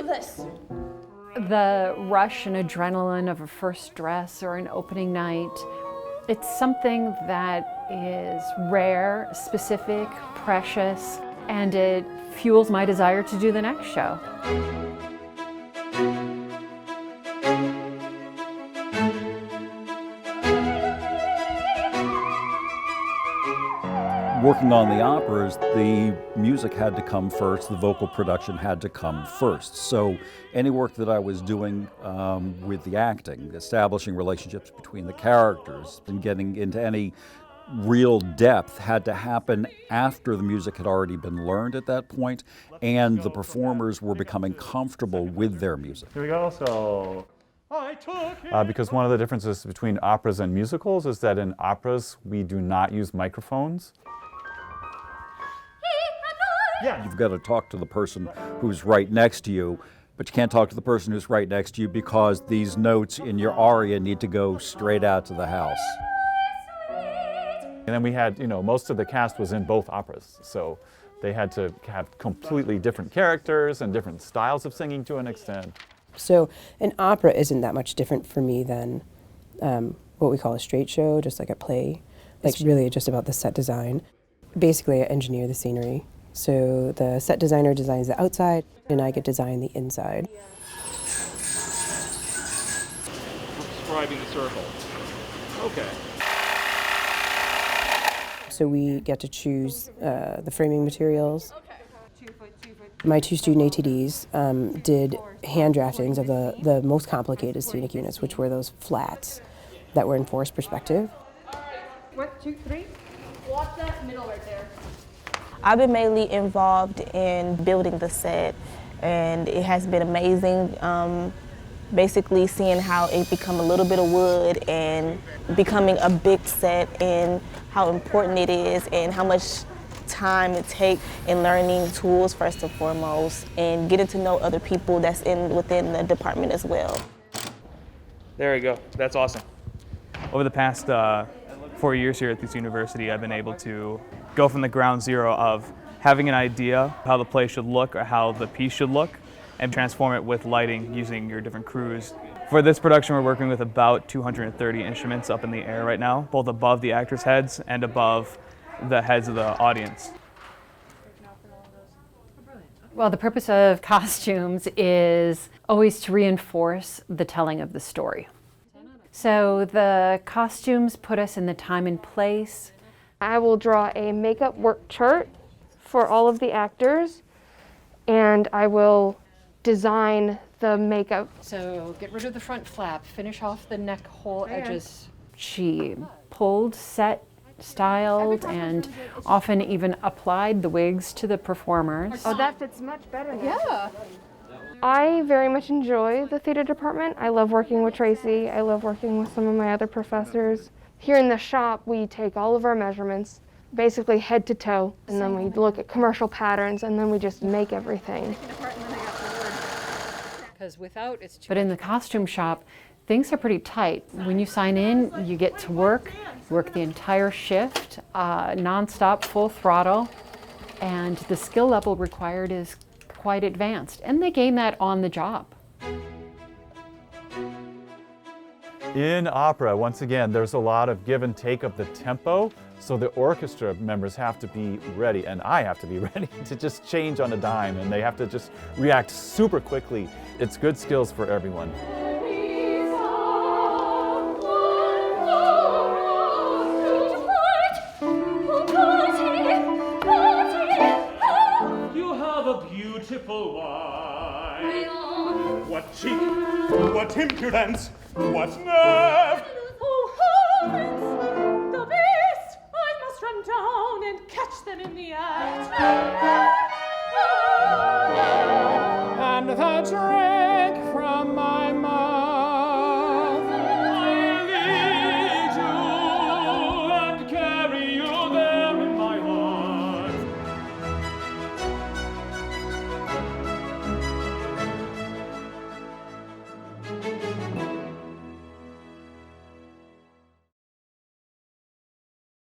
this. The rush and adrenaline of a first dress or an opening night, it's something that is rare, specific, precious, and it fuels my desire to do the next show. Working on the operas, the music had to come first, the vocal production had to come first. So any work that I was doing with the acting, establishing relationships between the characters and getting into any real depth had to happen after the music had already been learned at that point and the performers were becoming comfortable with their music. Here we go, so. Because one of the differences between operas and musicals is that in operas we do not use microphones. Yeah. You've got to talk to the person who's right next to you, but you can't talk to the person who's right next to you because these notes in your aria need to go straight out to the house. And then we had, most of the cast was in both operas, so they had to have completely different characters and different styles of singing to an extent. So an opera isn't that much different for me than what we call a straight show, just like a play. It's really just about the set design. Basically, I engineer the scenery. So the set designer designs the outside, and I get to design the inside. Describing the circle. Okay. So we get to choose the framing materials. My two student ATDs did hand draftings of the most complicated scenic units, which were those flats that were in forced perspective. 1, 2, 3. Watch that middle right there. I've been mainly involved in building the set, and it has been amazing. Basically seeing how it become a little bit of wood and becoming a big set, and how important it is and how much time it takes in learning tools first and foremost, and getting to know other people that's within the department as well. There you go. That's awesome. Over the past 4 years here at this university, I've been able to go from the ground zero of having an idea how the play should look or how the piece should look and transform it with lighting using your different crews. For this production, we're working with about 230 instruments up in the air right now, both above the actors' heads and above the heads of the audience. Well, the purpose of costumes is always to reinforce the telling of the story. So the costumes put us in the time and place. I will draw a makeup work chart for all of the actors, and I will design the makeup. So get rid of the front flap, finish off the neck hole edges. She pulled, set, styled, and often even applied the wigs to the performers. Oh, that fits much better now. Yeah. I very much enjoy the theater department. I love working with Tracey. I love working with some of my other professors. Here in the shop, we take all of our measurements, basically head to toe, and then we look at commercial patterns, and then we just make everything. But in the costume shop, things are pretty tight. When you sign in, you get to work the entire shift, nonstop, full throttle, and the skill level required is quite advanced, and they gain that on the job. In opera, once again, there's a lot of give and take of the tempo, so the orchestra members have to be ready, and I have to be ready to just change on a dime, and they have to just react super quickly. It's good skills for everyone. You have a beautiful wife. What cheek, what impudence, what nerve! Oh, heavens! The beast! I must run down and catch them in the act.